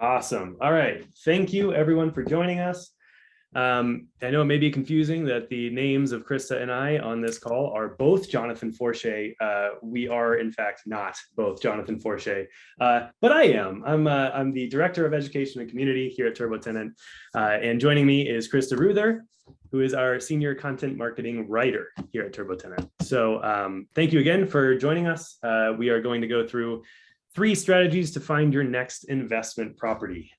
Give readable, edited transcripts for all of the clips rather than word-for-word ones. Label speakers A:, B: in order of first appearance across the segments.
A: Awesome. All right. Thank you everyone for joining us. I know it may be confusing that the names of Krista and I on this call are both Jonathan Forche. We are in fact not both Jonathan Forche, but I am. I'm the Director of Education and Community here at TurboTenant, and joining me is Krista Ruther, who is our Senior Content Marketing Writer here at TurboTenant. So thank you again for joining us. We are going to go through 3 strategies to find your next investment property.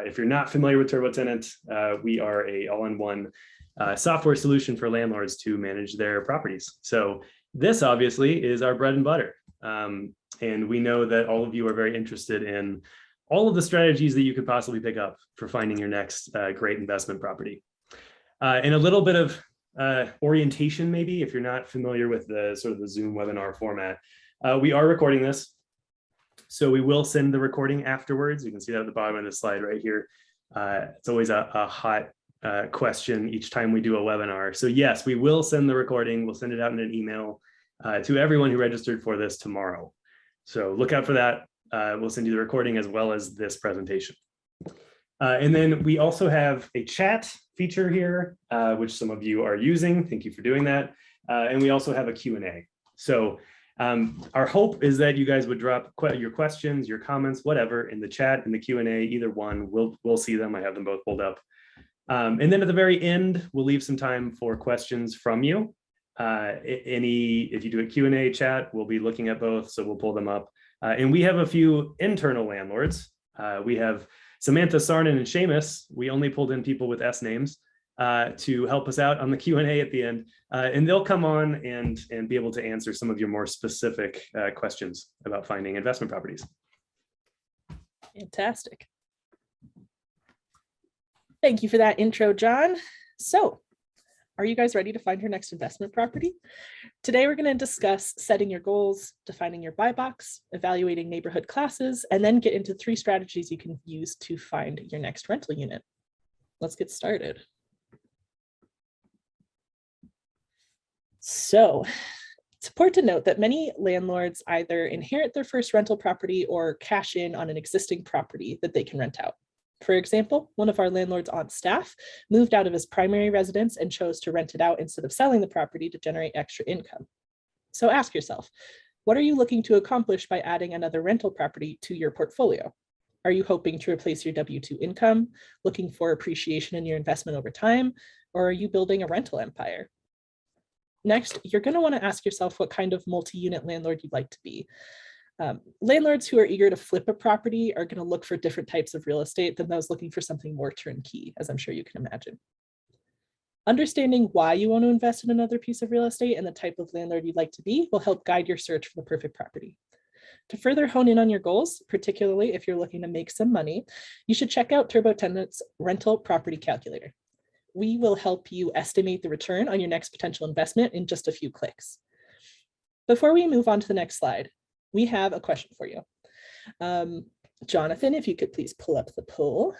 A: If you're not familiar with TurboTenant, we are a all-in-one software solution for landlords to manage their properties. So this obviously is our bread and butter. And we know that all of you are very interested in all of the strategies that you could possibly pick up for finding your next great investment property. And a little bit of orientation, maybe, if you're not familiar with the sort of the Zoom webinar format. We are recording this. So we will send the recording afterwards. You can see that at the bottom of the slide right here. It's always a hot question each time we do a webinar. So yes, we will send the recording. We'll send it out in an email to everyone who registered for this tomorrow. So look out for that. We'll send you the recording as well as this presentation. And then we also have a chat feature here, which some of you are using. Thank you for doing that. And we also have a Q&A. So our hope is that you guys would drop your questions, your comments, whatever, in the chat, in the Q&A, either one. We'll see them. I have them both pulled up. And then at the very end, we'll leave some time for questions from you. If you do a Q&A chat, we'll be looking at both, so we'll pull them up. And we have a few internal landlords. We have Samantha, Sarnan, and Seamus. We only pulled in people with S names to help us out on the Q&A at the end. And they'll come on and be able to answer some of your more specific questions about finding investment properties.
B: Fantastic. Thank you for that intro, John. So, are you guys ready to find your next investment property? Today, we're going to discuss setting your goals, defining your buy box, evaluating neighborhood classes, and then get into 3 strategies you can use to find your next rental unit. Let's get started. So, it's important to note that many landlords either inherit their first rental property or cash in on an existing property that they can rent out. For example, one of our landlords on staff moved out of his primary residence and chose to rent it out instead of selling the property to generate extra income. So ask yourself, what are you looking to accomplish by adding another rental property to your portfolio? Are you hoping to replace your W-2 income, looking for appreciation in your investment over time, or are you building a rental empire? Next, you're going to want to ask yourself what kind of multi-unit landlord you'd like to be. Landlords who are eager to flip a property are going to look for different types of real estate than those looking for something more turnkey, as I'm sure you can imagine. Understanding why you want to invest in another piece of real estate and the type of landlord you'd like to be will help guide your search for the perfect property. To further hone in on your goals, particularly if you're looking to make some money, you should check out TurboTenant's Rental Property Calculator. We will help you estimate the return on your next potential investment in just a few clicks. Before we move on to the next slide, we have a question for you. Jonathan, if you could please pull up the poll.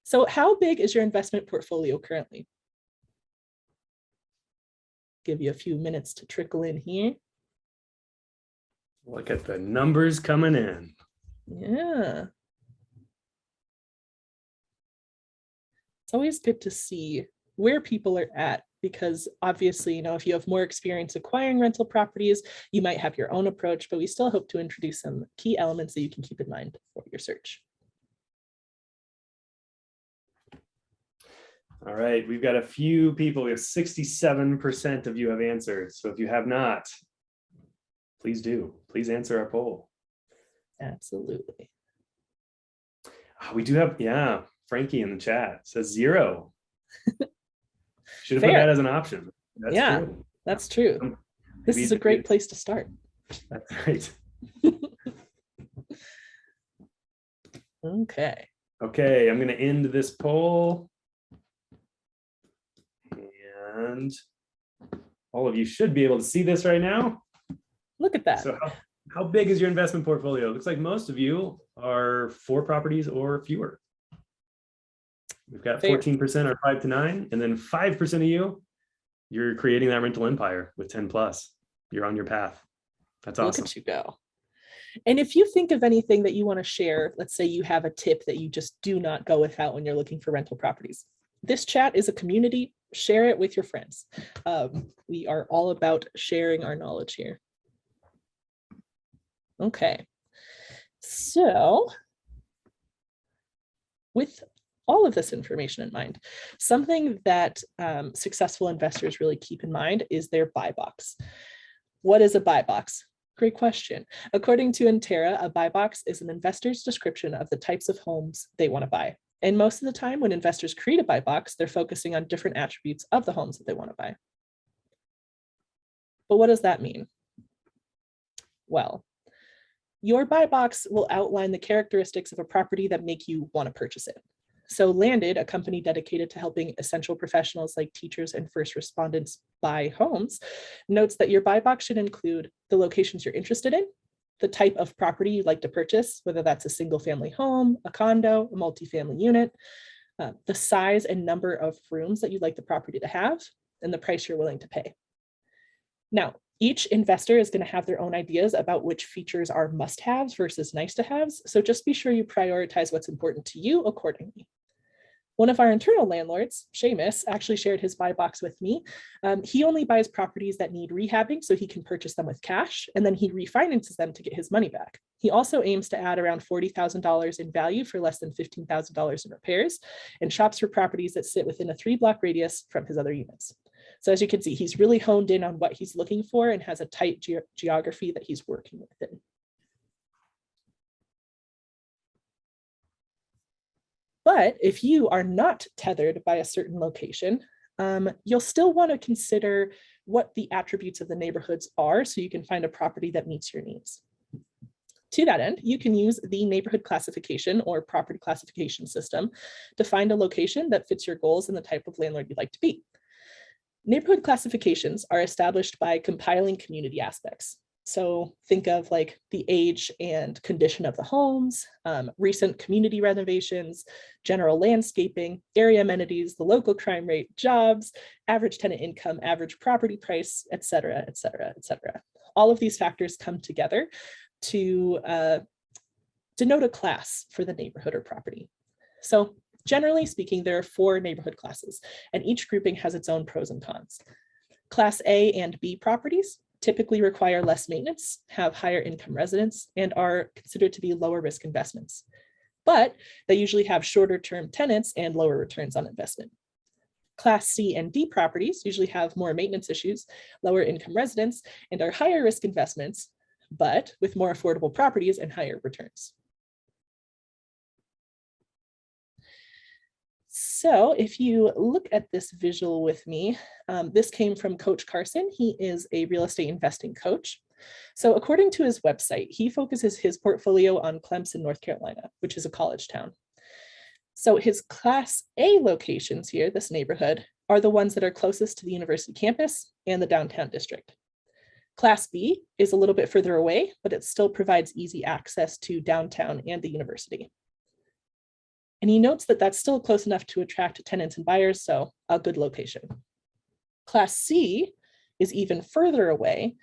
B: So how big is your investment portfolio currently? Give you a few minutes to trickle in here.
A: Look at the numbers coming in.
B: Yeah. It's always good to see where people are at, because obviously, if you have more experience acquiring rental properties, you might have your own approach, but we still hope to introduce some key elements that you can keep in mind for your search.
A: All right, we've got a few people. We have 67% of you have answered. So if you have not, please do. Please answer our poll.
B: Absolutely.
A: We do have, yeah, Frankie in the chat says 0. Should have put that as an option. That's true.
B: That's true. This is a great place to start.
A: That's right.
B: Okay.
A: Okay, I'm going to end this poll. And all of you should be able to see this right now.
B: Look at that.
A: So how big is your investment portfolio? It looks like most of you are 4 properties or fewer. We've got 14% are 5 to 9, and then 5% of you're creating that rental empire with 10 plus. You're on your path. That's awesome.
B: Look at you go. And if you think of anything that you want to share, let's say you have a tip that you just do not go without when you're looking for rental properties. This chat is a community. Share it with your friends. We are all about sharing our knowledge here. Okay, so with all of this information in mind, something that successful investors really keep in mind is their buy box. What is a buy box? Great question. According to Intera, a buy box is an investor's description of the types of homes they want to buy. And most of the time when investors create a buy box, they're focusing on different attributes of the homes that they want to buy. But what does that mean? Well, your buy box will outline the characteristics of a property that make you want to purchase it. So Landed, a company dedicated to helping essential professionals like teachers and first responders buy homes, notes that your buy box should include the locations you're interested in, the type of property you'd like to purchase, whether that's a single family home, a condo, a multifamily unit, the size and number of rooms that you'd like the property to have, and the price you're willing to pay. Now, each investor is going to have their own ideas about which features are must-haves versus nice-to-haves, so just be sure you prioritize what's important to you accordingly. One of our internal landlords, Seamus, actually shared his buy box with me. He only buys properties that need rehabbing so he can purchase them with cash, and then he refinances them to get his money back. He also aims to add around $40,000 in value for less than $15,000 in repairs, and shops for properties that sit within a 3-block radius from his other units. So as you can see, he's really honed in on what he's looking for and has a tight geography that he's working within. But if you are not tethered by a certain location, you'll still want to consider what the attributes of the neighborhoods are so you can find a property that meets your needs. To that end, you can use the neighborhood classification or property classification system to find a location that fits your goals and the type of landlord you'd like to be. Neighborhood classifications are established by compiling community aspects. So think of like the age and condition of the homes, recent community renovations, general landscaping, area amenities, the local crime rate, jobs, average tenant income, average property price, et cetera, et cetera, et cetera. All of these factors come together to denote a class for the neighborhood or property. So generally speaking, there are 4 neighborhood classes, and each grouping has its own pros and cons. Class A and B properties typically require less maintenance, have higher income residents, and are considered to be lower risk investments. But they usually have shorter term tenants and lower returns on investment. Class C and D properties usually have more maintenance issues, lower income residents, and are higher risk investments, but with more affordable properties and higher returns. So if you look at this visual with me, this came from Coach Carson. He is a real estate investing coach. So according to his website, he focuses his portfolio on Clemson, North Carolina, which is a college town. So his Class A locations here, this neighborhood, are the ones that are closest to the university campus and the downtown district. Class B is a little bit further away, but it still provides easy access to downtown and the university. And he notes that that's still close enough to attract tenants and buyers, so a good location. Class C is even further away,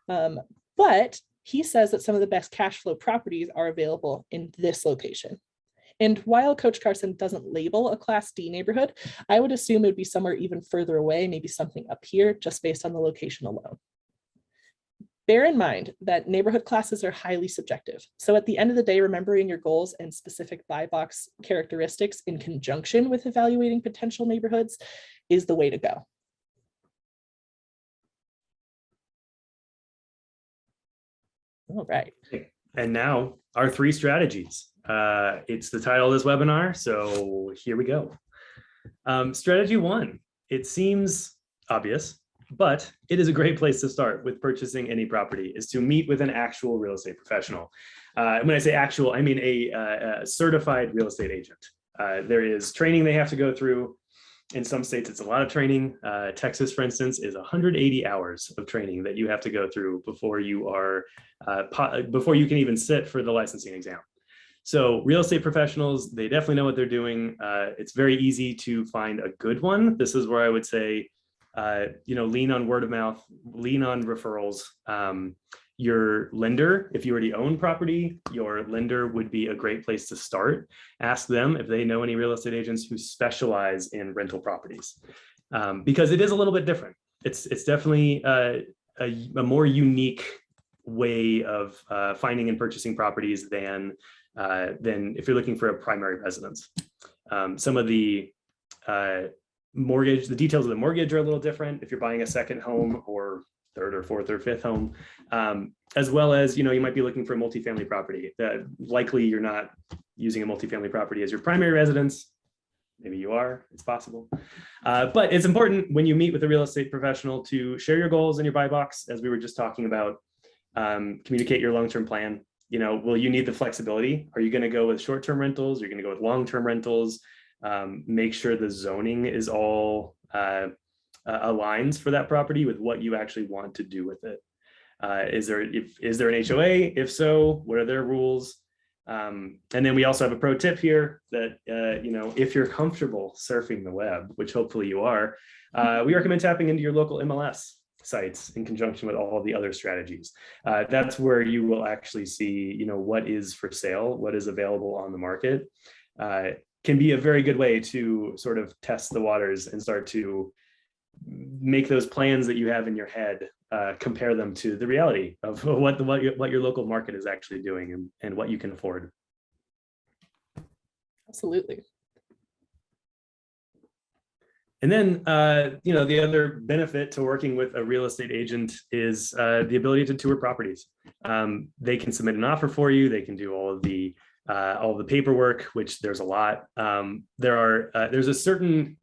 B: but he says that some of the best cash flow properties are available in this location. And while Coach Carson doesn't label a Class D neighborhood, I would assume it would be somewhere even further away, maybe something up here, just based on the location alone. Bear in mind that neighborhood classes are highly subjective. So at the end of the day, remembering your goals and specific buy box characteristics in conjunction with evaluating potential neighborhoods is the way to go. All right.
A: And now our 3 strategies. It's the title of this webinar, so here we go. Strategy 1, it seems obvious, but it is a great place to start with purchasing any property, is to meet with an actual real estate professional. When I say actual, I mean a certified real estate agent. There is training they have to go through. In some states, it's a lot of training. Texas, for instance, is 180 hours of training that you have to go through before you are before you can even sit for the licensing exam. So real estate professionals, they definitely know what they're doing. It's very easy to find a good one. This is where I would say, lean on word of mouth, lean on referrals. Your lender, if you already own property, your lender would be a great place to start. Ask them if they know any real estate agents who specialize in rental properties, because it is a little bit different. It's definitely a more unique way of finding and purchasing properties than if you're looking for a primary residence. Some of the the details of the mortgage are a little different if you're buying a second home or third or fourth or fifth home, as well as, you might be looking for a multifamily property. That likely you're not using a multifamily property as your primary residence. Maybe you are, it's possible. But it's important when you meet with a real estate professional to share your goals in your buy box, as we were just talking about. Communicate your long-term plan. Will you need the flexibility? Are you going to go with short-term rentals? You're going to go with long-term rentals. Make sure the zoning is all aligns for that property with what you actually want to do with it. Is there an HOA? If so, what are their rules? And then we also have a pro tip here that, if you're comfortable surfing the web, which hopefully you are, we recommend tapping into your local MLS sites in conjunction with all of the other strategies. That's where you will actually see, what is for sale, what is available on the market. Can be a very good way to sort of test the waters and start to make those plans that you have in your head, compare them to the reality of what your local market is actually doing and what you can afford.
B: Absolutely.
A: And then, the other benefit to working with a real estate agent is the ability to tour properties. They can submit an offer for you. They can do all of the paperwork, which there's a lot. There's a certain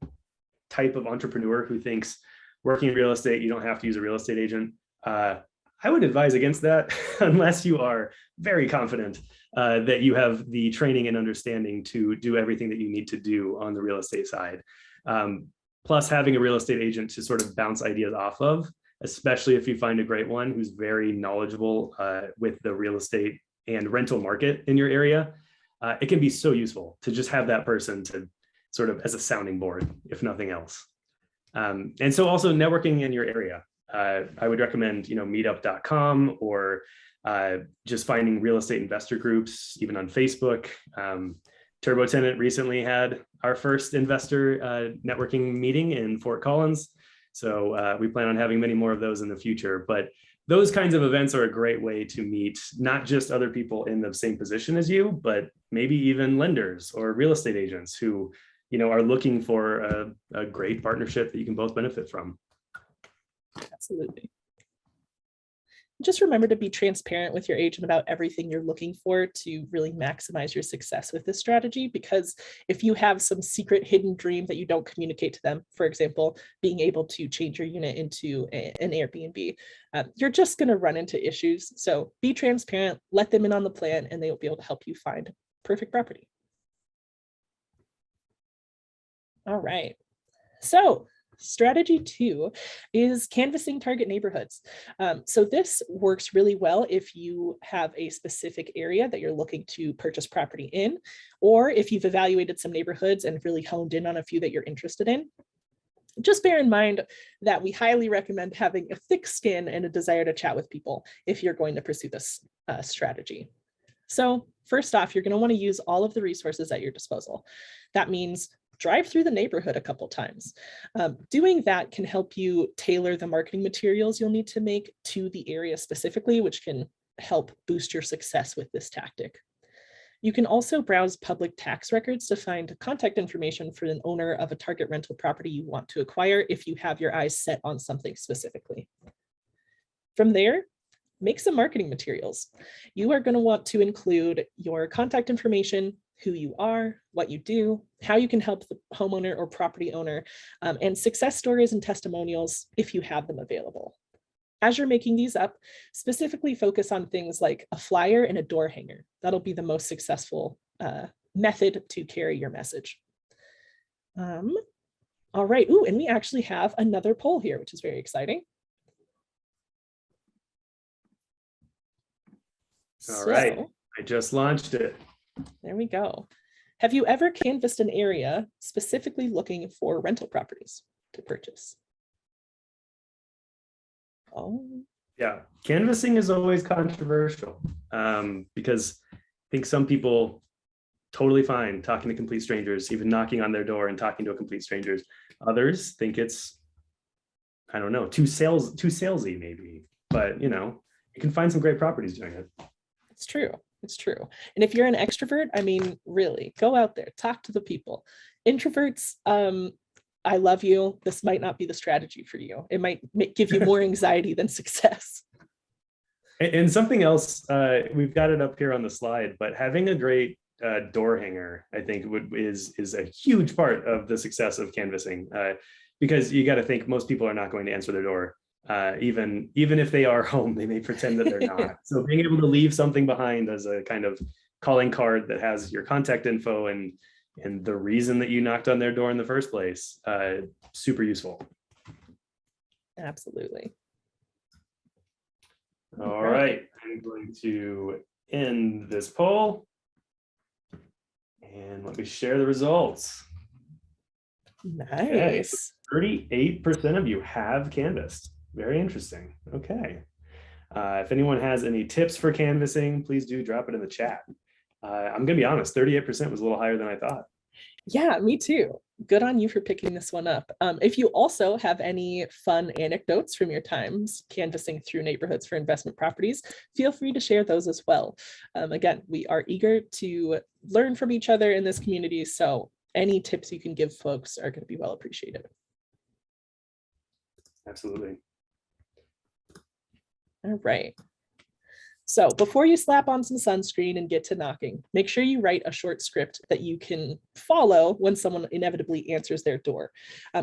A: type of entrepreneur who thinks working in real estate, you don't have to use a real estate agent. I would advise against that unless you are very confident that you have the training and understanding to do everything that you need to do on the real estate side. Plus, having a real estate agent to sort of bounce ideas off of, especially if you find a great one who's very knowledgeable with the real estate and rental market in your area, it can be so useful to just have that person to sort of as a sounding board, if nothing else. And so also networking in your area. I would recommend, meetup.com or just finding real estate investor groups, even on Facebook. TurboTenant recently had our first investor networking meeting in Fort Collins. So we plan on having many more of those in the future. But those kinds of events are a great way to meet not just other people in the same position as you, but maybe even lenders or real estate agents who, are looking for a great partnership that you can both benefit from.
B: Absolutely. Just remember to be transparent with your agent about everything you're looking for to really maximize your success with this strategy. Because if you have some secret hidden dream that you don't communicate to them, for example, being able to change your unit into an Airbnb, you're just going to run into issues. So be transparent, let them in on the plan, and they will be able to help you find perfect property. All right. So strategy 2 is canvassing target neighborhoods. So this works really well if you have a specific area that you're looking to purchase property in, or if you've evaluated some neighborhoods and really honed in on a few that you're interested in. Just bear in mind that we highly recommend having a thick skin and a desire to chat with people if you're going to pursue this strategy. So first off, you're going to want to use all of the resources at your disposal. That means drive through the neighborhood a couple times. Doing that can help you tailor the marketing materials you'll need to make to the area specifically, which can help boost your success with this tactic. You can also browse public tax records to find contact information for an owner of a target rental property you want to acquire if you have your eyes set on something specifically. From there, make some marketing materials. You are going to want to include your contact information, who you are, what you do, how you can help the homeowner or property owner, and success stories and testimonials if you have them available. As you're making these up, specifically focus on things like a flyer and a door hanger. That'll be the most successful method to carry your message. All right. Ooh, and we actually have another poll here, which is very exciting.
A: All right. I just launched it.
B: There we go. Have you ever canvassed an area specifically looking for rental properties to purchase? Oh,
A: Yeah, canvassing is always controversial because I think some people totally fine talking to complete strangers, even knocking on their door and talking to a complete strangers. Others think it's, I don't know, too salesy maybe, but you know, you can find some great properties doing it.
B: It's true. It's true. And if you're an extrovert, I mean, really, go out there, talk to the people. Introverts, I love you. This might not be the strategy for you. It might give you more anxiety than success.
A: And something else, we've got it up here on the slide, but having a great door hanger, I think is a huge part of the success of canvassing, because you got to think most people are not going to answer their door. Even if they are home, they may pretend that they're not. So being able to leave something behind as a kind of calling card that has your contact info and the reason that you knocked on their door in the first place, super useful.
B: Absolutely.
A: All right, I'm going to end this poll and let me share the results.
B: Nice.
A: Okay, 38% of you have canvassed. Very interesting. Okay. If anyone has any tips for canvassing, please do drop it in the chat. I'm going to be honest, 38% was a little higher than I thought.
B: Yeah, me too. Good on you for picking this one up. If you also have any fun anecdotes from your times canvassing through neighborhoods for investment properties, feel free to share those as well. Again, we are eager to learn from each other in this community, so any tips you can give folks are going to be well appreciated.
A: Absolutely.
B: All right. So before you slap on some sunscreen and get to knocking, make sure you write a short script that you can follow when someone inevitably answers their door.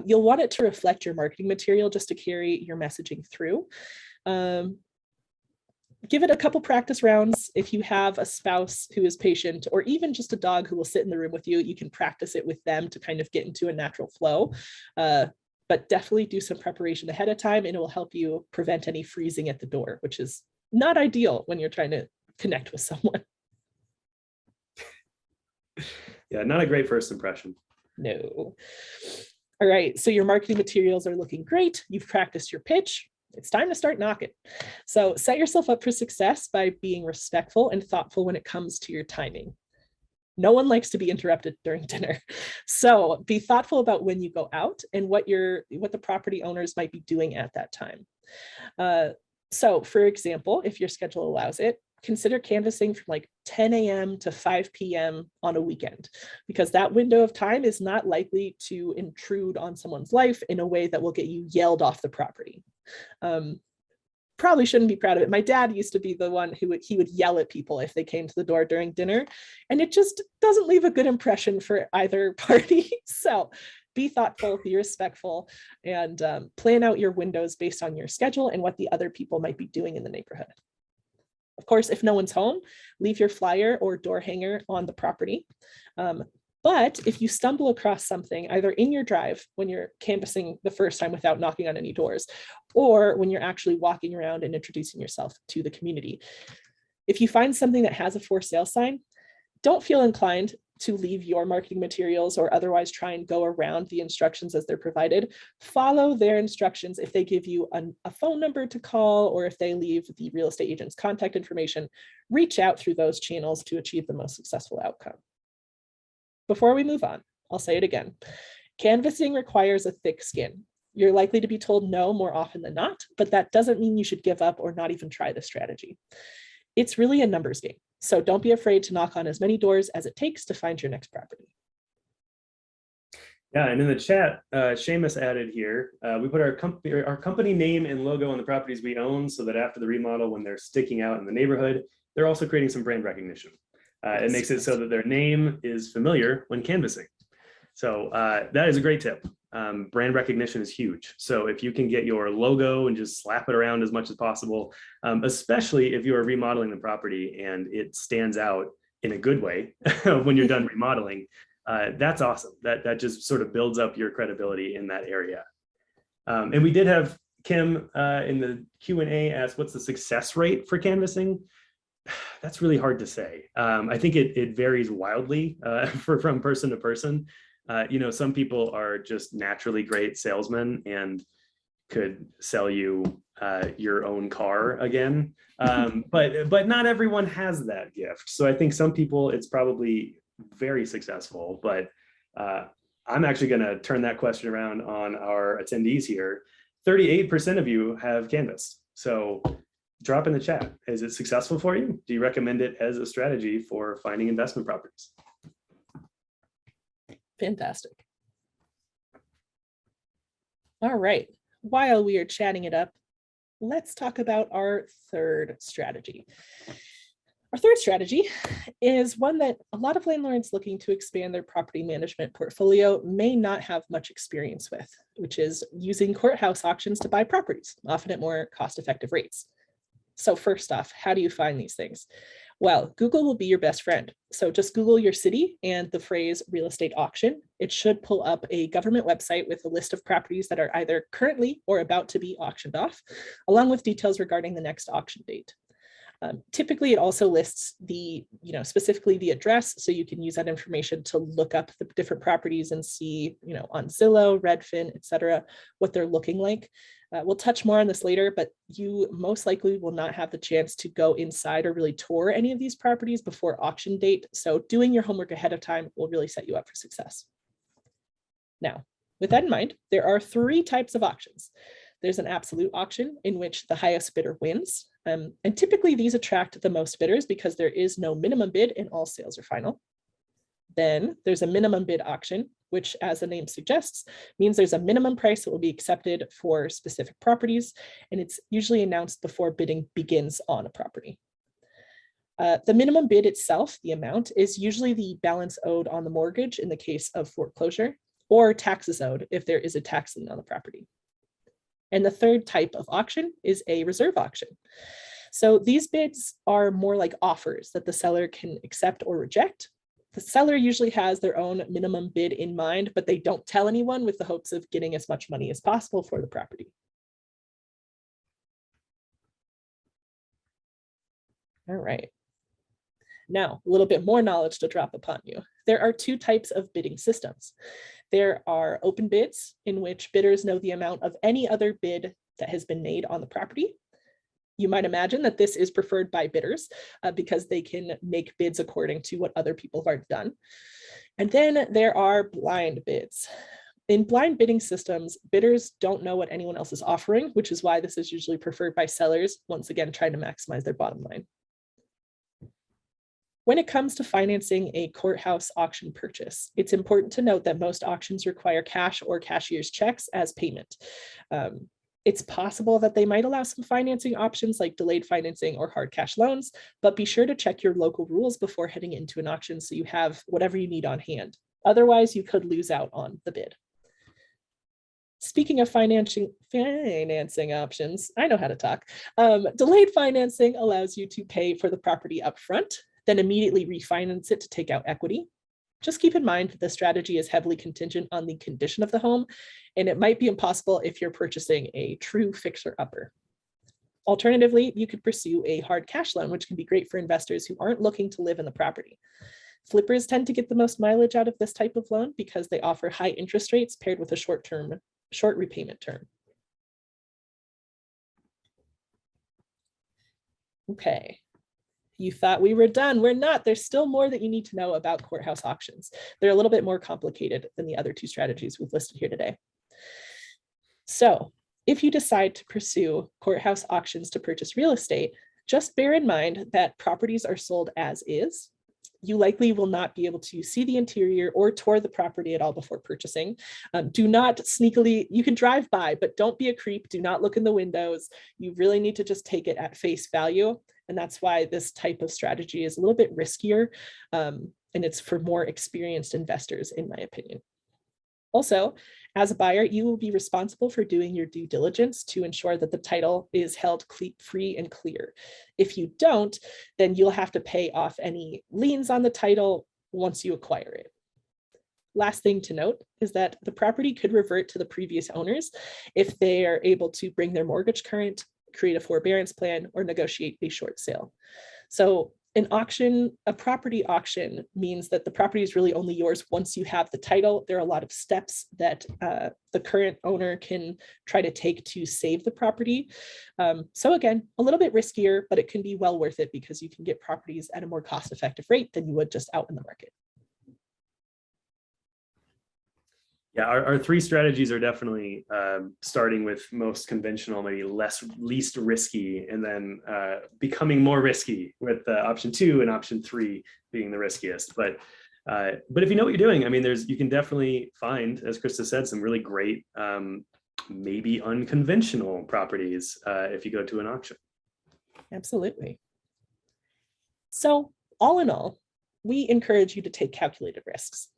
B: You'll want it to reflect your marketing material just to carry your messaging through. Give it a couple practice rounds. If you have a spouse who is patient, or even just a dog who will sit in the room with you, you can practice it with them to kind of get into a natural flow. But definitely do some preparation ahead of time, and it will help you prevent any freezing at the door, which is not ideal when you're trying to connect with someone.
A: Yeah, not a great first impression.
B: No. All right, so your marketing materials are looking great. You've practiced your pitch. It's time to start knocking. So set yourself up for success by being respectful and thoughtful when it comes to your timing. No one likes to be interrupted during dinner. So be thoughtful about when you go out and what the property owners might be doing at that time. So for example, if your schedule allows it, consider canvassing from like 10 a.m. to 5 p.m. on a weekend, because that window of time is not likely to intrude on someone's life in a way that will get you yelled off the property. Probably shouldn't be proud of it. My dad used to be the one who would yell at people if they came to the door during dinner, and it just doesn't leave a good impression for either party. So be thoughtful, be respectful, and plan out your windows based on your schedule and what the other people might be doing in the neighborhood. Of course, if no one's home, leave your flyer or door hanger on the property. But if you stumble across something either in your drive when you're canvassing the first time without knocking on any doors, or when you're actually walking around and introducing yourself to the community, if you find something that has a for sale sign, don't feel inclined to leave your marketing materials or otherwise try and go around the instructions as they're provided. Follow their instructions. If they give you a phone number to call, or if they leave the real estate agent's contact information, reach out through those channels to achieve the most successful outcome. Before we move on, I'll say it again. Canvassing requires a thick skin. You're likely to be told no more often than not, but that doesn't mean you should give up or not even try the strategy. It's really a numbers game, so don't be afraid to knock on as many doors as it takes to find your next property.
A: Yeah, and in the chat, Seamus added here, we put our company name and logo on the properties we own so that after the remodel, when they're sticking out in the neighborhood, they're also creating some brand recognition. It makes it so that their name is familiar when canvassing. So that is a great tip. Brand recognition is huge. So if you can get your logo and just slap it around as much as possible, especially if you are remodeling the property and it stands out in a good way when you're done remodeling, that's awesome. That just sort of builds up your credibility in that area. And we did have Kim in the Q&A ask, what's the success rate for canvassing? That's really hard to say. I think it varies wildly from person to person. You know, some people are just naturally great salesmen and could sell you your own car again. But not everyone has that gift. So I think some people, it's probably very successful, but I'm actually going to turn that question around on our attendees here. 38% of you have canvassed. So drop in the chat. Is it successful for you? Do you recommend it as a strategy for finding investment properties?
B: Fantastic. All right. While we are chatting it up, let's talk about our third strategy. Our third strategy is one that a lot of landlords looking to expand their property management portfolio may not have much experience with, which is using courthouse auctions to buy properties, often at more cost-effective rates. So first off, how do you find these things? Well, Google will be your best friend. So just Google your city and the phrase real estate auction. It should pull up a government website with a list of properties that are either currently or about to be auctioned off, along with details regarding the next auction date. Typically, it also lists specifically the address, so you can use that information to look up the different properties and see, on Zillow, Redfin, etc., what they're looking like. We'll touch more on this later, but you most likely will not have the chance to go inside or really tour any of these properties before auction date. So doing your homework ahead of time will really set you up for success. Now, with that in mind, there are 3 types of auctions. There's an absolute auction in which the highest bidder wins. And typically these attract the most bidders because there is no minimum bid and all sales are final. Then there's a minimum bid auction, which, as the name suggests, means there's a minimum price that will be accepted for specific properties, and it's usually announced before bidding begins on a property. The minimum bid itself, the amount, is usually the balance owed on the mortgage in the case of foreclosure, or taxes owed if there is a tax lien on the property. And the third type of auction is a reserve auction. So these bids are more like offers that the seller can accept or reject. The seller usually has their own minimum bid in mind, but they don't tell anyone with the hopes of getting as much money as possible for the property. All right. Now, a little bit more knowledge to drop upon you. There are 2 types of bidding systems. There are open bids, in which bidders know the amount of any other bid that has been made on the property. You might imagine that this is preferred by bidders because they can make bids according to what other people have already done. And then there are blind bids. In blind bidding systems, bidders don't know what anyone else is offering, which is why this is usually preferred by sellers, once again, trying to maximize their bottom line. When it comes to financing a courthouse auction purchase, it's important to note that most auctions require cash or cashier's checks as payment. It's possible that they might allow some financing options like delayed financing or hard cash loans, but be sure to check your local rules before heading into an auction so you have whatever you need on hand. Otherwise, you could lose out on the bid. Speaking of financing options, I know how to talk. Delayed financing allows you to pay for the property up front, then immediately refinance it to take out equity. Just keep in mind that the strategy is heavily contingent on the condition of the home, and it might be impossible if you're purchasing a true fixer-upper. Alternatively, you could pursue a hard cash loan, which can be great for investors who aren't looking to live in the property. Flippers tend to get the most mileage out of this type of loan because they offer high interest rates paired with a short repayment term. Okay. You thought we were done. We're not. There's still more that you need to know about courthouse auctions. They're a little bit more complicated than the other 2 strategies we've listed here today. So if you decide to pursue courthouse auctions to purchase real estate, just bear in mind that properties are sold as is. You likely will not be able to see the interior or tour the property at all before purchasing. Do not sneakily, you can drive by, but don't be a creep. Do not look in the windows. You really need to just take it at face value. And that's why this type of strategy is a little bit riskier. And it's for more experienced investors, in my opinion. Also, as a buyer, you will be responsible for doing your due diligence to ensure that the title is held free and clear. If you don't, then you'll have to pay off any liens on the title once you acquire it. Last thing to note is that the property could revert to the previous owners if they are able to bring their mortgage current, create a forbearance plan, or negotiate a short sale. So A property auction means that the property is really only yours once you have the title. There are a lot of steps that the current owner can try to take to save the property. So again, a little bit riskier, but it can be well worth it because you can get properties at a more cost-effective rate than you would just out in the market.
A: Yeah, our three strategies are definitely starting with most conventional, maybe least risky, and then becoming more risky with option 2 and option 3 being the riskiest. But if you know what you're doing, I mean, you can definitely find, as Krista said, some really great, maybe unconventional properties if you go to an auction.
B: Absolutely. So all in all, we encourage you to take calculated risks.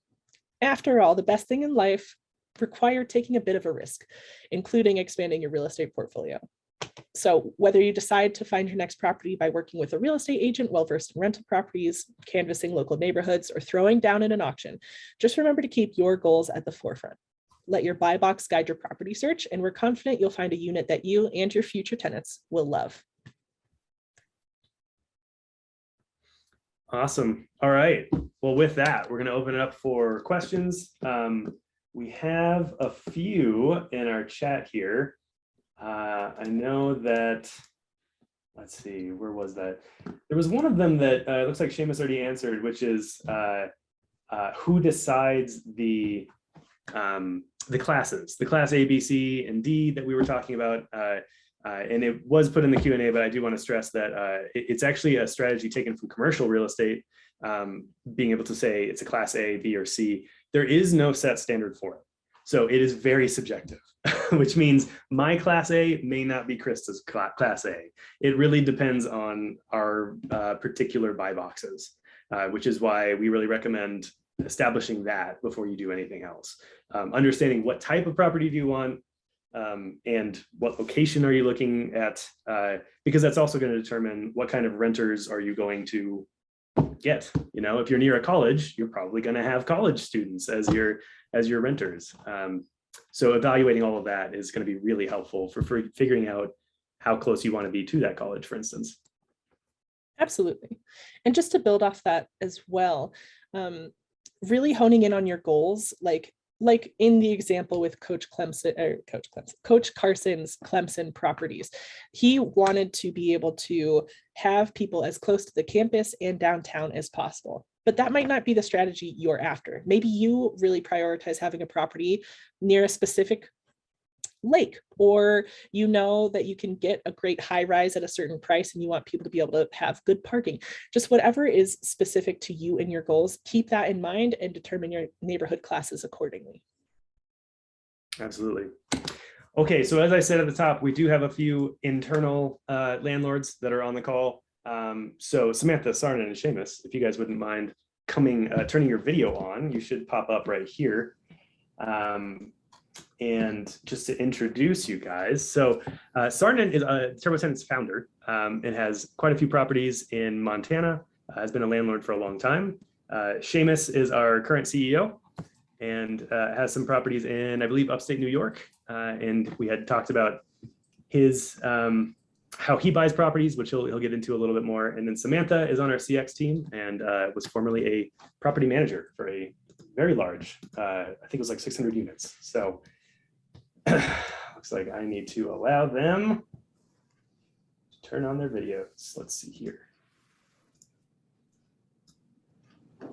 B: After all, the best thing in life require taking a bit of a risk, including expanding your real estate portfolio. So whether you decide to find your next property by working with a real estate agent well-versed in rental properties, canvassing local neighborhoods, or throwing down in an auction, just remember to keep your goals at the forefront. Let your buy box guide your property search, and we're confident you'll find a unit that you and your future tenants will love.
A: Awesome. All right. Well, with that, we're going to open it up for questions. We have a few in our chat here. I know that, let's see, where was that? There was one of them that looks like Seamus already answered, which is who decides the classes, the class A, B, C, and D that we were talking about. And it was put in the Q&A, but I do want to stress that it's actually a strategy taken from commercial real estate, being able to say it's a class A, B, or C. There is no set standard for it. So it is very subjective, which means my class A may not be Krista's class A. It really depends on our particular buy boxes, which is why we really recommend establishing that before you do anything else. Understanding what type of property do you want, and what location are you looking at, because that's also going to determine what kind of renters are you going to get. You know, if you're near a college, you're probably going to have college students as your renters. So evaluating all of that is going to be really helpful for figuring out how close you want to be to that college, for instance.
B: Absolutely. And just to build off that as well, really honing in on your goals, like in the example with Coach Carson's Clemson properties, he wanted to be able to have people as close to the campus and downtown as possible. But that might not be the strategy you're after. Maybe you really prioritize having a property near a specific lake, or you know that you can get a great high rise at a certain price and you want people to be able to have good parking. Just whatever is specific to you and your goals, keep that in mind and determine your neighborhood classes accordingly.
A: Absolutely. Okay, so as I said at the top, we do have a few internal landlords that are on the call. So Samantha, Sarnan, and Seamus, if you guys wouldn't mind turning your video on, you should pop up right here. And just to introduce you guys, so Sarnan is TurboTenant's founder and has quite a few properties in Montana, has been a landlord for a long time. Seamus is our current CEO and has some properties in, I believe, upstate New York. And we had talked about his how he buys properties, which he'll get into a little bit more. And then Samantha is on our CX team and was formerly a property manager for a very large, I think it was like 600 units. So looks like I need to allow them to turn on their videos. Let's see here.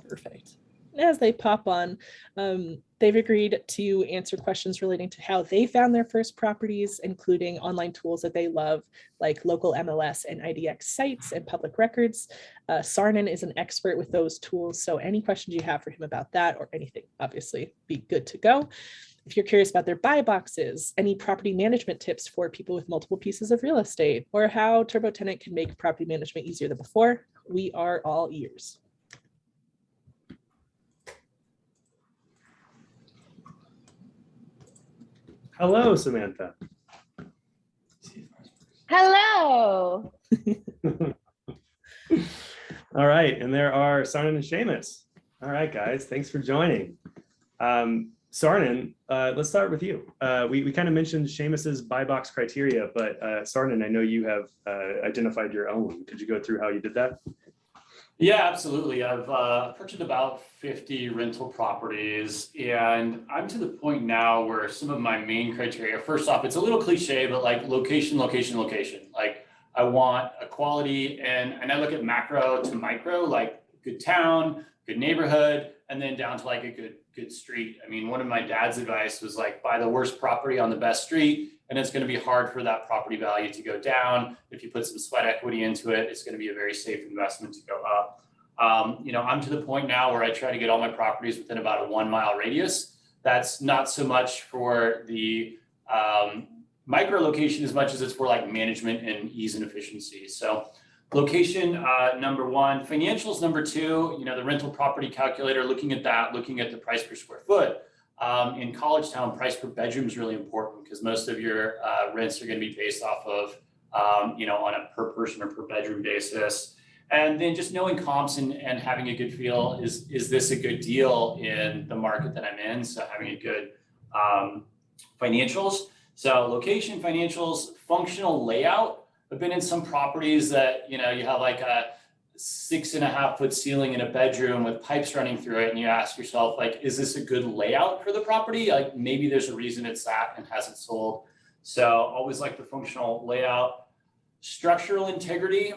B: Perfect. As they pop on, they've agreed to answer questions relating to how they found their first properties, including online tools that they love, like local MLS and IDX sites and public records. Sarnan is an expert with those tools, so any questions you have for him about that or anything, obviously, be good to go. If you're curious about their buy boxes, any property management tips for people with multiple pieces of real estate, or how TurboTenant can make property management easier than before, we are all ears.
A: Hello, Samantha.
C: Hello.
A: All right, and there are Sarnan and Seamus. All right, guys, thanks for joining. Sarnan, let's start with you. We kind of mentioned Seamus's buy box criteria, but Sarnan, I know you have identified your own. Could you go through how you did that?
D: Yeah, absolutely. I've purchased about 50 rental properties, and I'm to the point now where some of my main criteria, first off, it's a little cliche, but like location, location, location. Like I want a quality, and I look at macro to micro, like good town, good neighborhood, and then down to like a good street. I mean, one of my dad's advice was like buy the worst property on the best street, and it's going to be hard for that property value to go down. If you put some sweat equity into it, it's going to be a very safe investment to go up. I'm to the point now where I try to get all my properties within about a 1 mile radius. That's not so much for the micro location as much as it's for like management and ease and efficiency. So location, number one, financials, number two, the rental property calculator, looking at that, looking at the price per square foot. In College Town, price per bedroom is really important because most of your rents are going to be based off of, on a per person or per bedroom basis. And then just knowing comps and having a good feel, is this a good deal in the market that I'm in? So having a good financials. So location, financials, functional layout. I've been in some properties that, you have like a 6.5 foot ceiling in a bedroom with pipes running through it. And you ask yourself, like, is this a good layout for the property? Like maybe there's a reason it's sat and hasn't sold. So always like the functional layout. Structural integrity.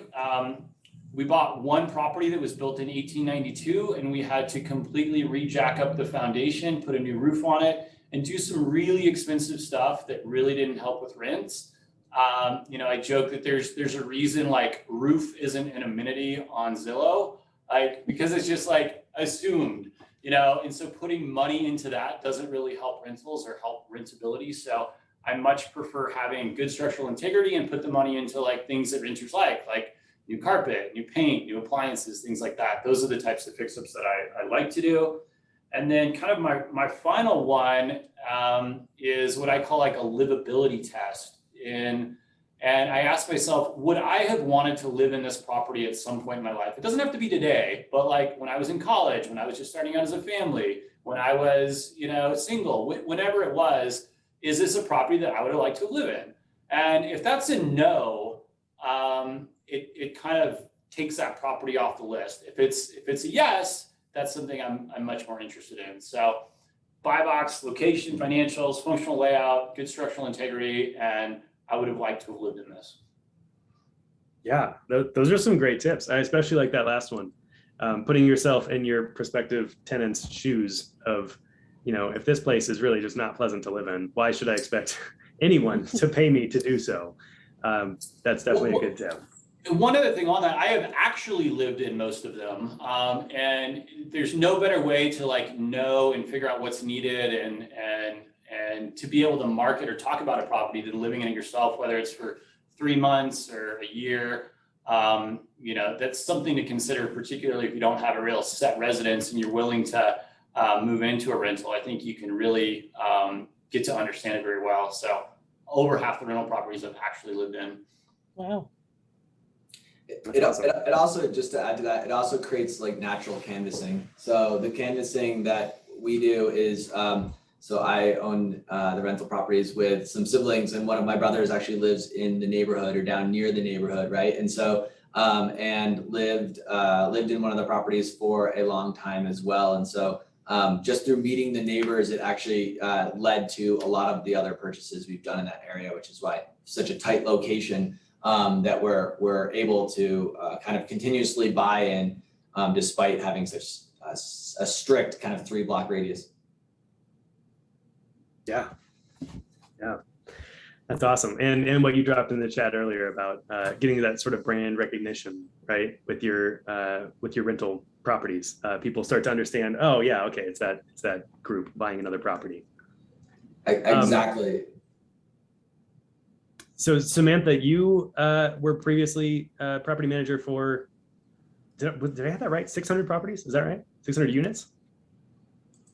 D: We bought one property that was built in 1892 and we had to completely re-jack up the foundation, put a new roof on it, and do some really expensive stuff that really didn't help with rents. I joke that there's a reason like roof isn't an amenity on Zillow, like because it's just like assumed, and so putting money into that doesn't really help rentals or help rentability. So I much prefer having good structural integrity and put the money into like things that renters like new carpet, new paint, new appliances, things like that. Those are the types of fix-ups that I like to do. And then kind of my final one is what I call like a livability test. And I asked myself, would I have wanted to live in this property at some point in my life? It doesn't have to be today, but like when I was in college, when I was just starting out as a family, when I was, single, whenever it was, is this a property that I would have liked to live in? And if that's a no, it kind of takes that property off the list. If it's a yes, that's something I'm much more interested in. So buy box, location, financials, functional layout, good structural integrity, and I would have liked to have lived in this.
A: Yeah, those are some great tips. I especially like that last one, putting yourself in your prospective tenant's shoes of, if this place is really just not pleasant to live in, why should I expect anyone to pay me to do so? That's definitely a good tip.
D: One other thing on that, I have actually lived in most of them, and there's no better way to like know and figure out what's needed and to be able to market or talk about a property than living in it yourself, whether it's for 3 months or a year. That's something to consider, particularly if you don't have a real set residence and you're willing to move into a rental. I think you can really get to understand it very well. So over half the rental properties I've actually lived in.
B: Wow.
E: It also, just to add to that, it also creates like natural canvassing. So the canvassing that we do is, so I own the rental properties with some siblings, and one of my brothers actually lives in the neighborhood or down near the neighborhood, right? And so, and lived in one of the properties for a long time as well. And so just through meeting the neighbors, it actually led to a lot of the other purchases we've done in that area, which is why such a tight location that we're able to kind of continuously buy in despite having such a strict kind of 3-block radius.
A: Yeah, that's awesome. And what you dropped in the chat earlier about getting that sort of brand recognition, right, with your rental properties. People start to understand, oh yeah, okay, it's that group buying another property.
E: Exactly.
A: So Samantha, you were previously property manager for, did I have that right? 600 properties, is that right? 600 units?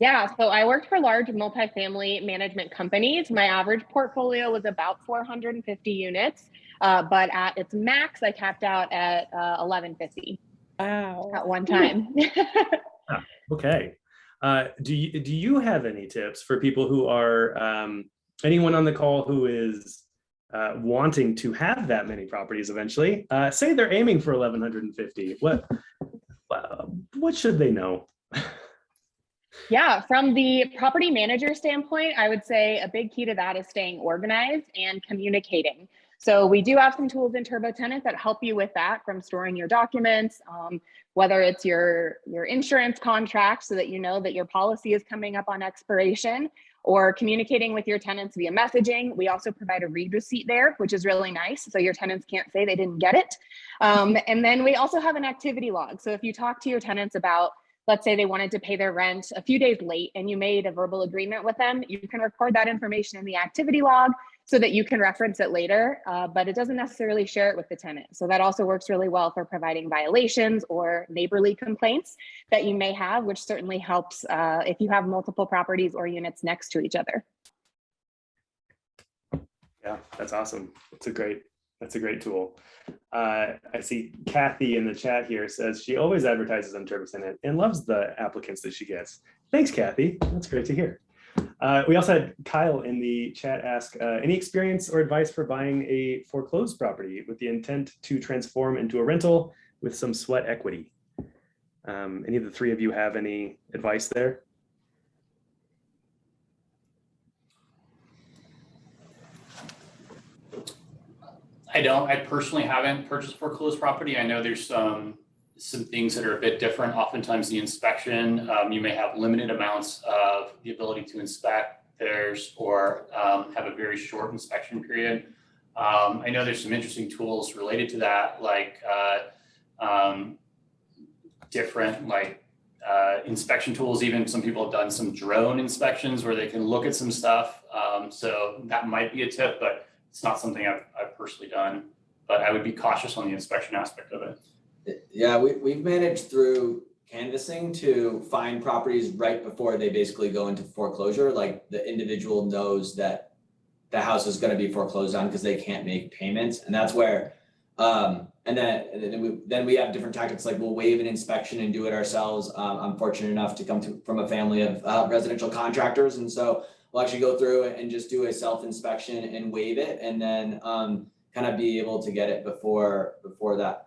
C: Yeah, so I worked for large multifamily management companies. My average portfolio was about 450 units, but at its max, I capped out at 1150.
B: Wow.
C: At one time.
A: Okay. Do you have any tips for people who are, anyone on the call who is wanting to have that many properties eventually? Say they're aiming for 1150. what should they know?
C: Yeah, from the property manager standpoint, I would say a big key to that is staying organized and communicating. So we do have some tools in TurboTenant that help you with that, from storing your documents, whether it's your insurance contract so that you know that your policy is coming up on expiration, or communicating with your tenants via messaging. We also provide a read receipt there, which is really nice, so your tenants can't say they didn't get it. And then we also have an activity log. So if you talk to your tenants about, let's say they wanted to pay their rent a few days late and you made a verbal agreement with them, you can record that information in the activity log so that you can reference it later, but it doesn't necessarily share it with the tenant. So that also works really well for providing violations or neighborly complaints that you may have, which certainly helps if you have multiple properties or units next to each other.
A: Yeah, that's awesome. That's a great tool. I see Kathy in the chat here says she always advertises on TurboTenant and loves the applicants that she gets. Thanks, Kathy. That's great to hear. We also had Kyle in the chat ask, any experience or advice for buying a foreclosed property with the intent to transform into a rental with some sweat equity? Any of the three of you have any advice there?
D: I don't. I personally haven't purchased foreclosed property. I know there's some things that are a bit different. Oftentimes the inspection, you may have limited amounts of the ability to inspect theirs, or have a very short inspection period. I know there's some interesting tools related to that, like different inspection tools. Even some people have done some drone inspections where they can look at some stuff. So that might be a tip, but it's not something I've personally done. But I would be cautious on the inspection aspect of it.
E: Yeah, we've managed through canvassing to find properties right before they basically go into foreclosure. Like the individual knows that the house is going to be foreclosed on because they can't make payments, and that's where. And then we have different tactics, like we'll waive an inspection and do it ourselves. I'm fortunate enough to come from a family of residential contractors, and so we'll actually go through and just do a self-inspection and waive it, and then kind of be able to get it before that.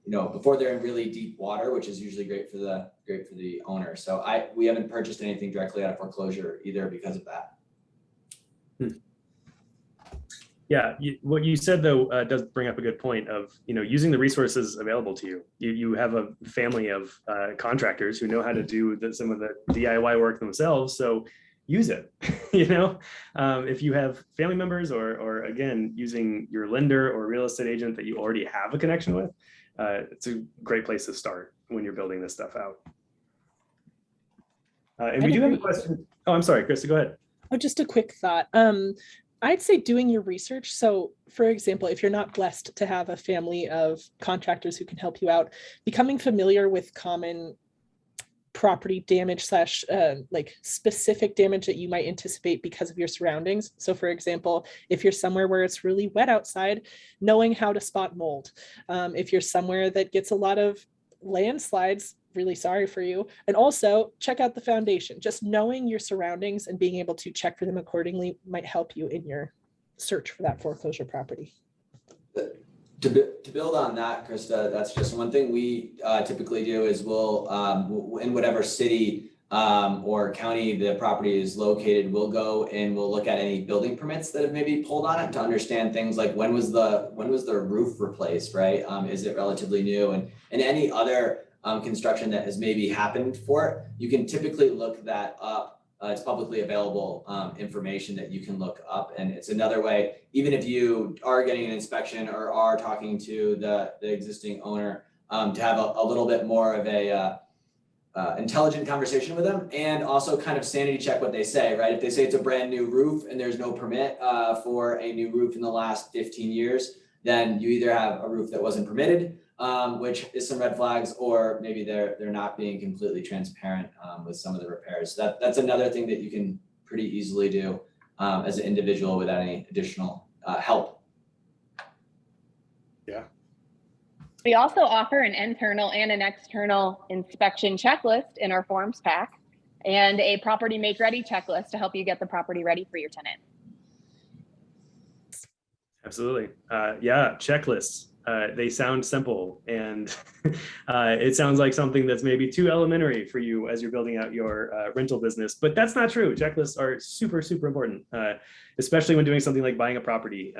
E: Before they're in really deep water, which is usually great for the owner. So we haven't purchased anything directly out of foreclosure either because of that.
A: Yeah, what you said though does bring up a good point of using the resources available to you. You have a family of contractors who know how to do some of the DIY work themselves, so use it. If you have family members or again using your lender or real estate agent that you already have a connection with, it's a great place to start when you're building this stuff out. And we do have a question. Oh, I'm sorry, Krista, go ahead.
B: Oh, just a quick thought. I'd say doing your research. So for example, if you're not blessed to have a family of contractors who can help you out, becoming familiar with common property damage slash specific damage that you might anticipate because of your surroundings. So for example, if you're somewhere where it's really wet outside, knowing how to spot mold. If you're somewhere that gets a lot of landslides, really sorry for you. And also check out the foundation. Just knowing your surroundings and being able to check for them accordingly might help you in your search for that foreclosure property.
E: To build on that, Krista, that's just one thing we typically do is we'll in whatever city or county the property is located, we'll go and we'll look at any building permits that have maybe pulled on it to understand things like when was the roof replaced, right? Is it relatively new, and any other construction that has maybe happened for it. You can typically look that up. It's publicly available information that you can look up, and it's another way, even if you are getting an inspection or are talking to the existing owner, to have a little bit more of a intelligent conversation with them, and also kind of sanity check what they say, right? If they say it's a brand new roof and there's no permit for a new roof in the last 15 years, then you either have a roof that wasn't permitted, which is some red flags, or maybe they're not being completely transparent with some of the repairs. That's another thing that you can pretty easily do as an individual without any additional help.
A: Yeah.
C: We also offer an internal and an external inspection checklist in our forms pack, and a property make ready checklist to help you get the property ready for your tenant.
A: Absolutely. Yeah, checklists. they sound simple, and it sounds like something that's maybe too elementary for you as you're building out your rental business, but that's not true. Checklists are super, super important, especially when doing something like buying a property.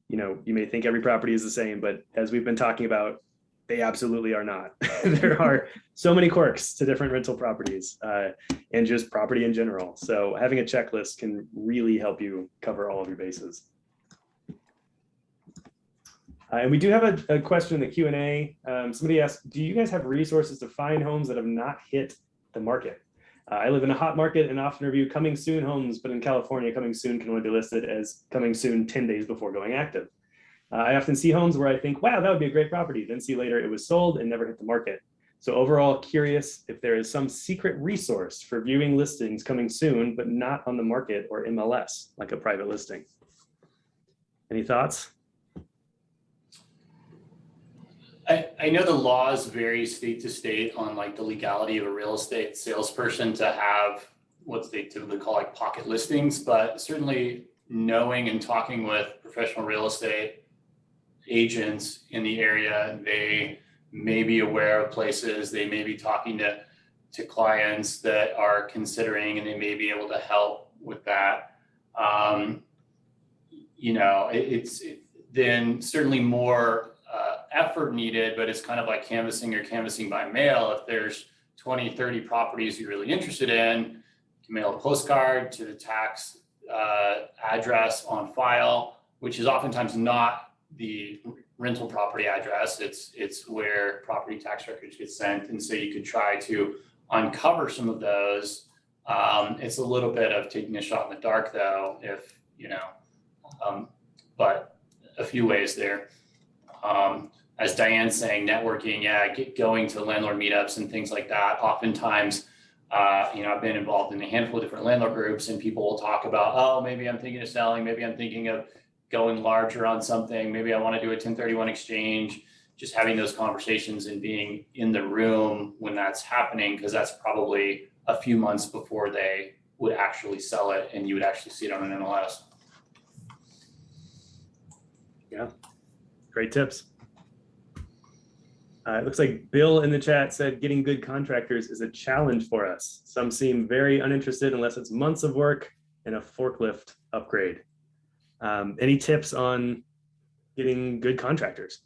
A: You may think every property is the same, but as we've been talking about, they absolutely are not. There are so many quirks to different rental properties and just property in general. So having a checklist can really help you cover all of your bases. And we do have a question in the Q&A. Somebody asked, do you guys have resources to find homes that have not hit the market? I live in a hot market and often review coming soon homes, but in California, coming soon can only be listed as coming soon 10 days before going active. I often see homes where I think, wow, that would be a great property. Then see later it was sold and never hit the market. So overall, curious if there is some secret resource for viewing listings coming soon, but not on the market or MLS, like a private listing. Any thoughts?
D: I know the laws vary state to state on like the legality of a real estate salesperson to have what they typically call like pocket listings, but certainly knowing and talking with professional real estate agents in the area, they may be aware of places, they may be talking to clients that are considering, and they may be able to help with that. It's then certainly more effort needed, but it's kind of like canvassing or canvassing by mail. If there's 20, 30 properties you're really interested in, you can mail a postcard to the tax address on file, which is oftentimes not the rental property address. It's where property tax records get sent. And so you could try to uncover some of those. It's a little bit of taking a shot in the dark though, if, but a few ways there. As Diane's saying, networking, going to landlord meetups and things like that. Oftentimes, I've been involved in a handful of different landlord groups, and people will talk about, oh, maybe I'm thinking of selling, maybe I'm thinking of going larger on something, maybe I want to do a 1031 exchange. Just having those conversations and being in the room when that's happening, because that's probably a few months before they would actually sell it and you would actually see it on an MLS.
A: Yeah, great tips. It looks like Bill in the chat said getting good contractors is a challenge for us. Some seem very uninterested unless it's months of work and a forklift upgrade. Any tips on getting good contractors?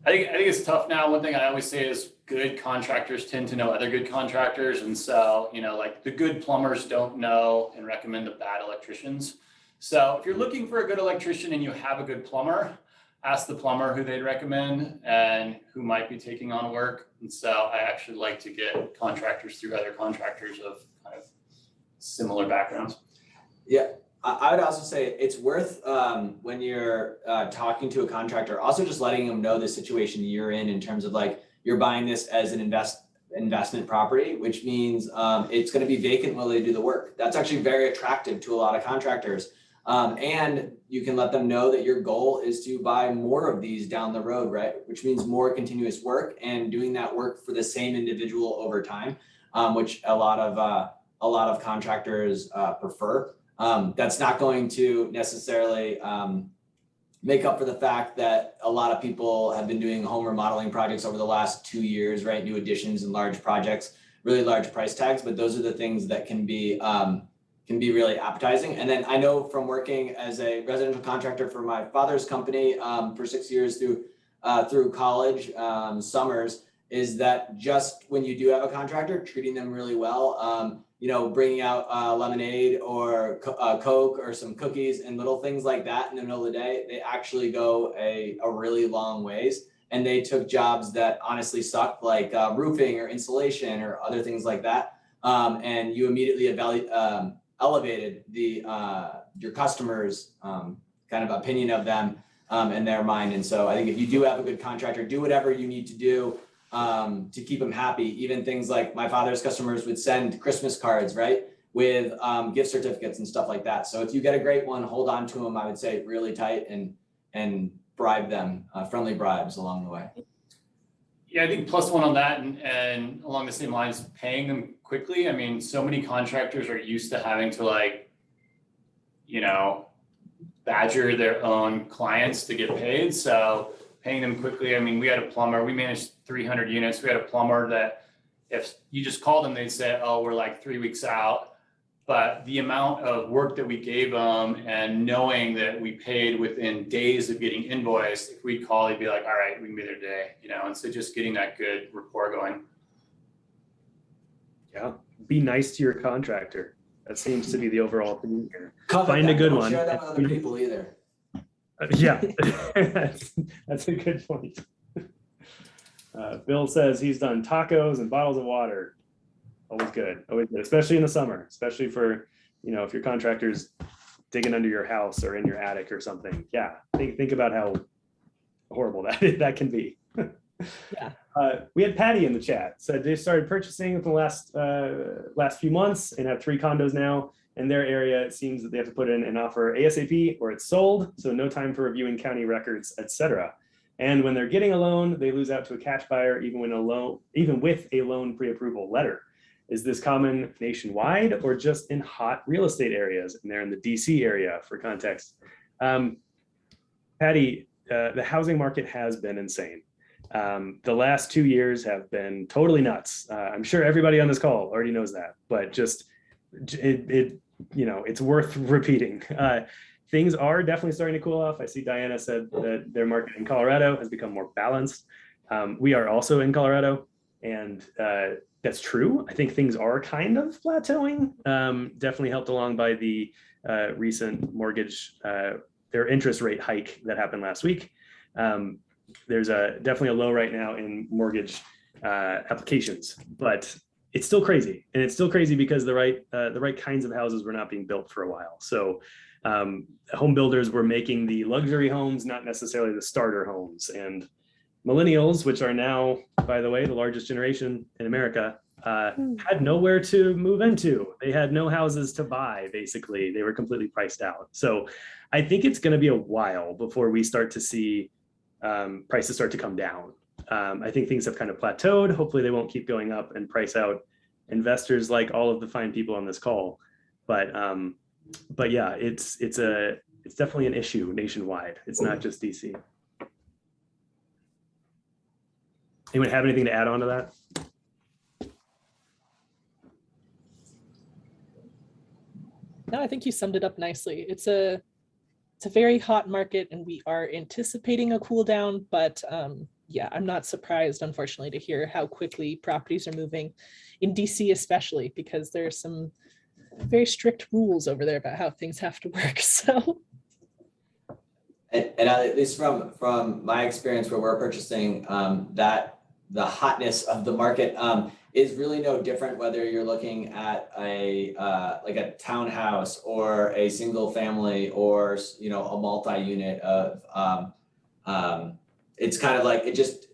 D: I think it's tough now. One thing I always say is good contractors tend to know other good contractors. And so, like the good plumbers don't know and recommend the bad electricians. So if you're looking for a good electrician and you have a good plumber, ask the plumber who they'd recommend and who might be taking on work. And so I actually like to get contractors through other contractors of kind of similar backgrounds.
E: Yeah, I would also say it's worth when you're talking to a contractor, also just letting them know the situation you're in terms of like you're buying this as an investment property, which means it's going to be vacant while they do the work. That's actually very attractive to a lot of contractors. And you can let them know that your goal is to buy more of these down the road, right? Which means more continuous work and doing that work for the same individual over time, which a lot of contractors prefer. That's not going to necessarily make up for the fact that a lot of people have been doing home remodeling projects over the last 2 years, right? New additions and large projects, really large price tags, but those are the things that can be really appetizing. And then I know from working as a residential contractor for my father's company for 6 years through college summers, is that just when you do have a contractor, treating them really well, bringing out lemonade or Coke or some cookies and little things like that in the middle of the day, they actually go a really long ways. And they took jobs that honestly sucked, like roofing or insulation or other things like that. And you immediately elevated your customers' kind of opinion of them in their mind. And so I think if you do have a good contractor, do whatever you need to do to keep them happy. Even things like my father's customers would send Christmas cards, right, with gift certificates and stuff like that. So if you get a great one, hold on to them, I would say really tight and bribe them, friendly bribes along the way.
D: Yeah, I think plus one on that and along the same lines, paying them quickly. I mean, so many contractors are used to having to badger their own clients to get paid. So paying them quickly. I mean, we had a plumber, we managed 300 units. We had a plumber that if you just called them, they'd say, oh, we're like 3 weeks out. But the amount of work that we gave them and knowing that we paid within days of getting invoiced, if we'd call, they'd be like, all right, we can be there today, you know, and so just getting that good rapport going.
A: Yeah, be nice to your contractor. That seems to be the overall theme here.
E: Cover
A: Find
E: that,
A: a good
E: don't
A: one.
E: Share that with other people either.
A: Yeah, that's a good point. Bill says he's done tacos and bottles of water. Always good, especially in the summer, especially for, you know, if your contractor's digging under your house or in your attic or something. Yeah, think about how horrible that can be.
B: Yeah.
A: We had Patty in the chat, said they started purchasing in the last few months and have 3 condos now. In their area, it seems that they have to put in an offer ASAP or it's sold, so no time for reviewing county records, etc. And when they're getting a loan, they lose out to a cash buyer even with a loan pre-approval letter. Is this common nationwide or just in hot real estate areas? And they're in the DC area for context. Patty, the housing market has been insane. The last 2 years have been totally nuts. I'm sure everybody on this call already knows that, but just it's worth repeating. Things are definitely starting to cool off. I see Diana said that their market in Colorado has become more balanced. We are also in Colorado, and that's true. I think things are kind of plateauing. Definitely helped along by the recent mortgage, their interest rate hike that happened last week. There's definitely a low right now in mortgage applications, but it's still crazy. And it's still crazy because the right kinds of houses were not being built for a while. So home builders were making the luxury homes, not necessarily the starter homes. And millennials, which are now, by the way, the largest generation in America, had nowhere to move into. They had no houses to buy, basically. They were completely priced out. So I think it's going to be a while before we start to see prices start to come down. I think things have kind of plateaued. Hopefully they won't keep going up and price out investors like all of the fine people on this call. But yeah, it's definitely an issue nationwide. It's not just DC. Anyone have anything to add on to that?
B: No, I think you summed it up nicely. It's a very hot market and we are anticipating a cool down, but yeah, I'm not surprised, unfortunately, to hear how quickly properties are moving in DC, especially because there's some very strict rules over there about how things have to work. So,
E: and at least from my experience where we're purchasing, that the hotness of the market is really no different whether you're looking at a like a townhouse or a single family or a multi-unit of it's kind of like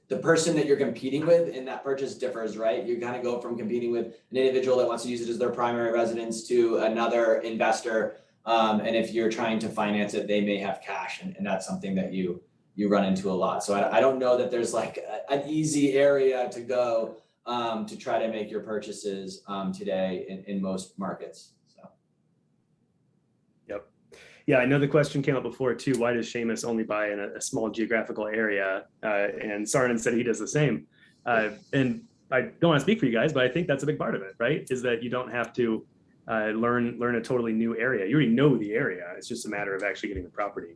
E: the person that you're competing with in that purchase differs, right? You kind of go from competing with an individual that wants to use it as their primary residence to another investor, and if you're trying to finance it, they may have cash, and that's something that you run into a lot. So I don't know that there's like an easy area to go to try to make your purchases today in most markets. So.
A: Yep. Yeah, I know the question came up before too. Why does Seamus only buy in a small geographical area? And Sarnan said he does the same. And I don't want to speak for you guys, but I think that's a big part of it, right? Is that you don't have to learn a totally new area. You already know the area. It's just a matter of actually getting the property.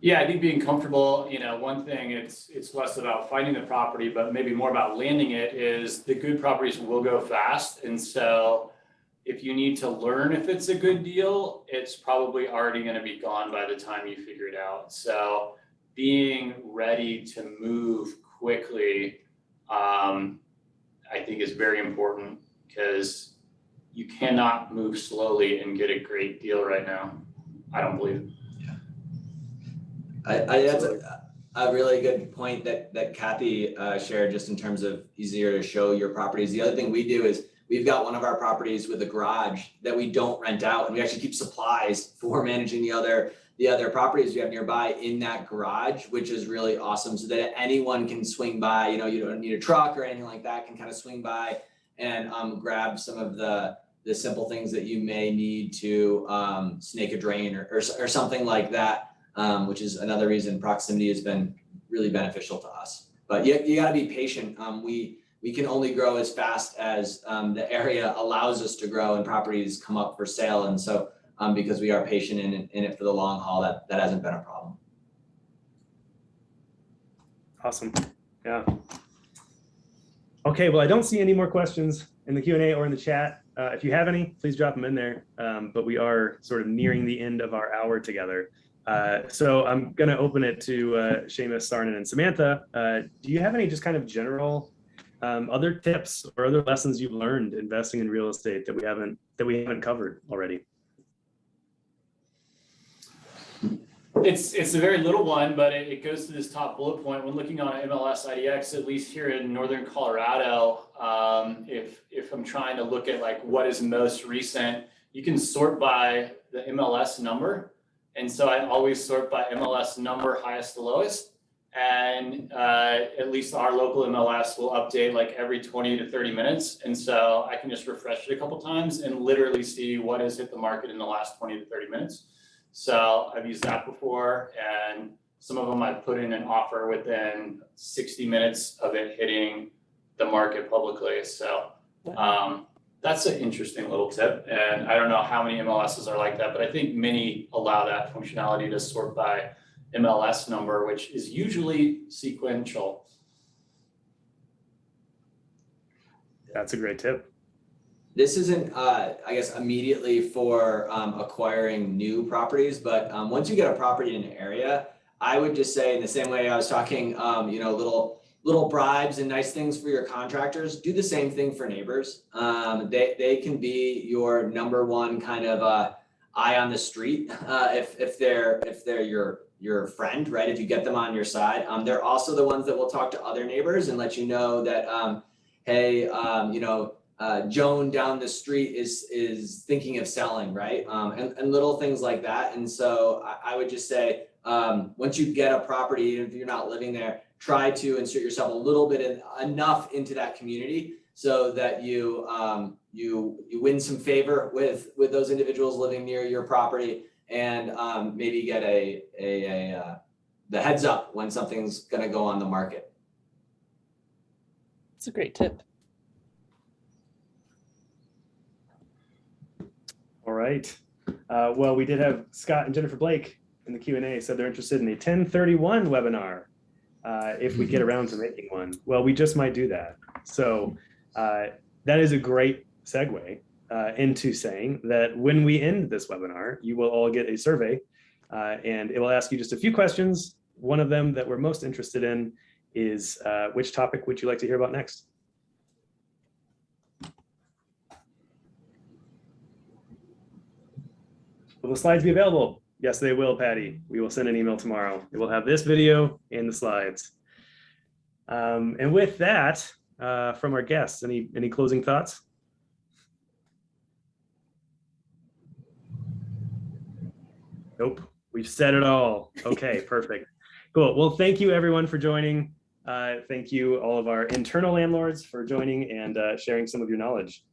D: Yeah, I think being comfortable, one thing, it's less about finding the property, but maybe more about landing it, is the good properties will go fast. And so if you need to learn if it's a good deal, it's probably already going to be gone by the time you figure it out. So being ready to move quickly, I think is very important, because you cannot move slowly and get a great deal right now. I don't believe.
E: That's a really good point that Kathy shared, just in terms of easier to show your properties. The other thing we do is we've got one of our properties with a garage that we don't rent out, and we actually keep supplies for managing the other properties we have nearby in that garage, which is really awesome, so that anyone can swing by. You don't need a truck or anything like that, can kind of swing by and grab some of the the simple things that you may need to snake a drain or something like that, which is another reason proximity has been really beneficial to us. But you got to be patient. We can only grow as fast as the area allows us to grow and properties come up for sale. And so because we are patient in it for the long haul, that hasn't been a problem.
A: Awesome. Yeah. Okay, well, I don't see any more questions in the Q&A or in the chat. If you have any, please drop them in there. But we are sort of nearing the end of our hour together. So I'm going to open it to Seamus, Sarnan, and Samantha. Do you have any just kind of general other tips or other lessons you've learned investing in real estate that we haven't covered already?
D: It's a very little one, but it goes to this top bullet point. When looking on MLS IDX, at least here in Northern Colorado, if I'm trying to look at like what is most recent, you can sort by the MLS number. And so I always sort by MLS number, highest to lowest. And at least our local MLS will update like every 20 to 30 minutes. And so I can just refresh it a couple times and literally see what has hit the market in the last 20 to 30 minutes. So I've used that before, and some of them I've put in an offer within 60 minutes of it hitting the market publicly. So that's an interesting little tip. And I don't know how many MLSs are like that, but I think many allow that functionality to sort by MLS number, which is usually sequential.
A: That's a great tip.
E: This isn't, I guess, immediately for acquiring new properties, but once you get a property in an area, I would just say, in the same way I was talking, little bribes and nice things for your contractors, do the same thing for neighbors. They can be your number one kind of eye on the street if they're your friend, right? If you get them on your side, they're also the ones that will talk to other neighbors and let you know that, hey, Joan down the street is thinking of selling, right? And little things like that. And so I would just say, once you get a property, even if you're not living there, try to insert yourself a little bit enough into that community so that you win some favor with those individuals living near your property, and maybe get the heads up when something's going to go on the market.
B: It's a great tip.
A: All right. Well, we did have Scott and Jennifer Blake in the Q&A said they're interested in a 1031 webinar if we get around to making one. Well, we just might do that. So that is a great segue into saying that when we end this webinar, you will all get a survey and it will ask you just a few questions. One of them that we're most interested in is which topic would you like to hear about next? Will the slides be available? Yes, they will, Patty. We will send an email tomorrow. It will have this video and the slides. And with that, from our guests, any closing thoughts? Nope, we've said it all. Okay, perfect. Cool. Well, thank you everyone for joining. Thank you all of our internal landlords for joining and sharing some of your knowledge.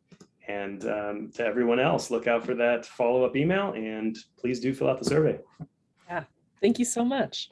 A: And to everyone else, look out for that follow-up email and please do fill out the survey.
B: Yeah, thank you so much.